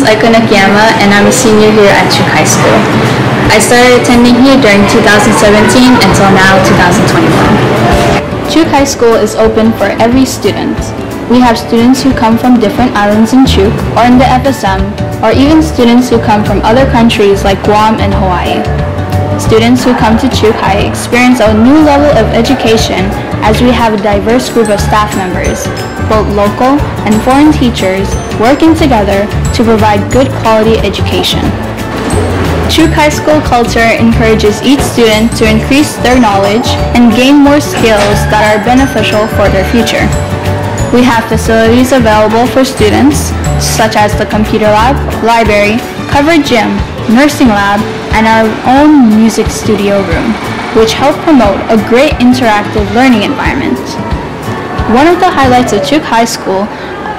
Aiko Nakayama, and I'm a senior here at Chuk High School. I started attending here during 2017 until now, 2021. Chuk High School is open for every student. We have students who come from different islands in Chuk or in the FSM, or even students who come from other countries like Guam and Hawaii. Students who come to Chuk High experience a new level of education as we have a diverse group of staff members, both local and foreign teachers working together to provide good quality education. Chuk High School culture encourages each student to increase their knowledge and gain more skills that are beneficial for their future. We have facilities available for students, such as the computer lab, library, covered gym, nursing lab, and our own music studio room, which help promote a great interactive learning environment. One of the highlights of Chuk High School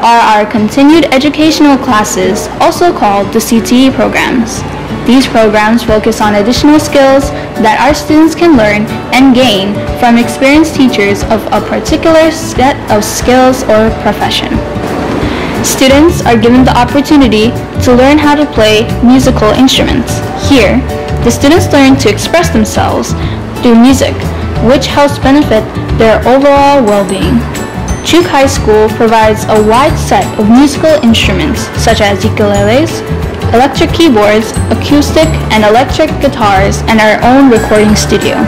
are our continued educational classes, also called the CTE programs. These programs focus on additional skills that our students can learn and gain from experienced teachers of a particular set of skills or profession. Students are given the opportunity to learn how to play musical instruments. Here, the students learn to express themselves through music, which helps benefit their overall well-being. Chuk High School provides a wide set of musical instruments such as ukuleles, electric keyboards, acoustic and electric guitars, and our own recording studio.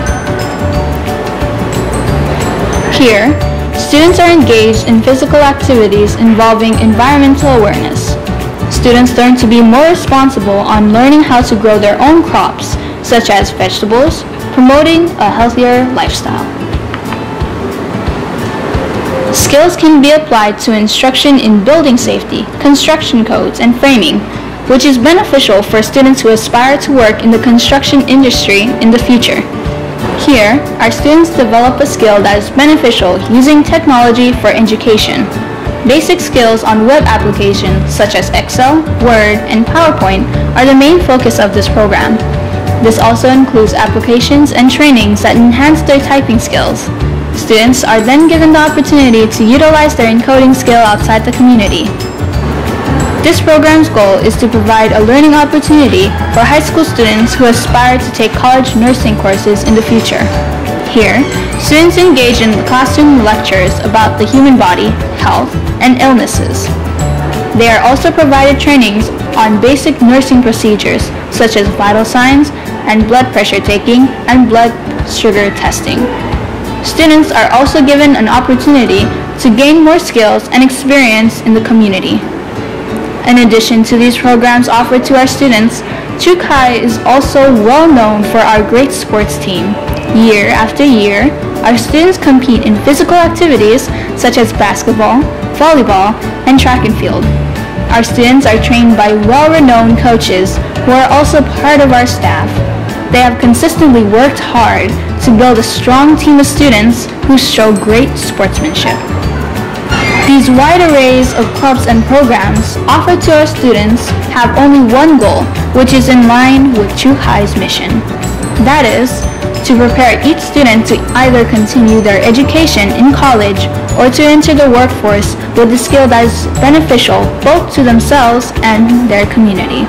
Here, students are engaged in physical activities involving environmental awareness. Students learn to be more responsible on learning how to grow their own crops, such as vegetables, promoting a healthier lifestyle. Skills can be applied to instruction in building safety, construction codes, and framing, which is beneficial for students who aspire to work in the construction industry in the future. Here, our students develop a skill that is beneficial using technology for education. Basic skills on web applications such as Excel, Word, and PowerPoint are the main focus of this program. This also includes applications and trainings that enhance their typing skills. Students are then given the opportunity to utilize their encoding skill outside the community. This program's goal is to provide a learning opportunity for high school students who aspire to take college nursing courses in the future. Here, students engage in classroom lectures about the human body, health, and illnesses. They are also provided trainings on basic nursing procedures such as vital signs and blood pressure taking and blood sugar testing. Students are also given an opportunity to gain more skills and experience in the community. In addition to these programs offered to our students, Chuk High is also well known for our great sports team. Year after year, our students compete in physical activities such as basketball, volleyball, and track and field. Our students are trained by well-renowned coaches who are also part of our staff. They have consistently worked hard to build a strong team of students who show great sportsmanship. These wide arrays of clubs and programs offered to our students have only one goal, which is in line with Chuk High's mission. That is, to prepare each student to either continue their education in college or to enter the workforce with a skill that is beneficial both to themselves and their community.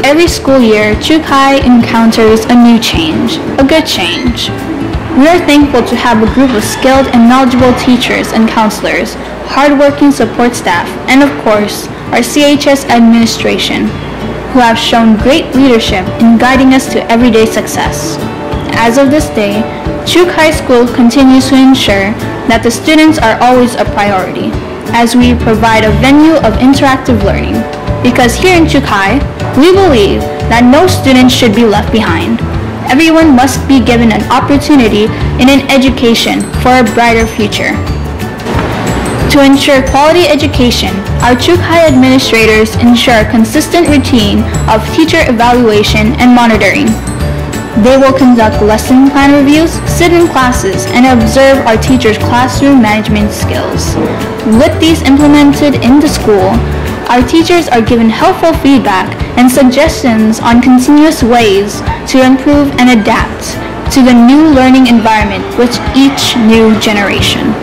Every school year, Chuk High encounters a new change, a good change. We are thankful to have a group of skilled and knowledgeable teachers and counselors, hardworking support staff, and of course, our CHS administration, who have shown great leadership in guiding us to everyday success. As of this day, Chuk High School continues to ensure that the students are always a priority, as we provide a venue of interactive learning. Because here in Chuk High, we believe that no student should be left behind. Everyone must be given an opportunity in an education for a brighter future. To ensure quality education, our Chuk High administrators ensure a consistent routine of teacher evaluation and monitoring. They will conduct lesson plan reviews, sit in classes, and observe our teachers' classroom management skills. With these implemented in the school, our teachers are given helpful feedback and suggestions on continuous ways to improve and adapt to the new learning environment with each new generation.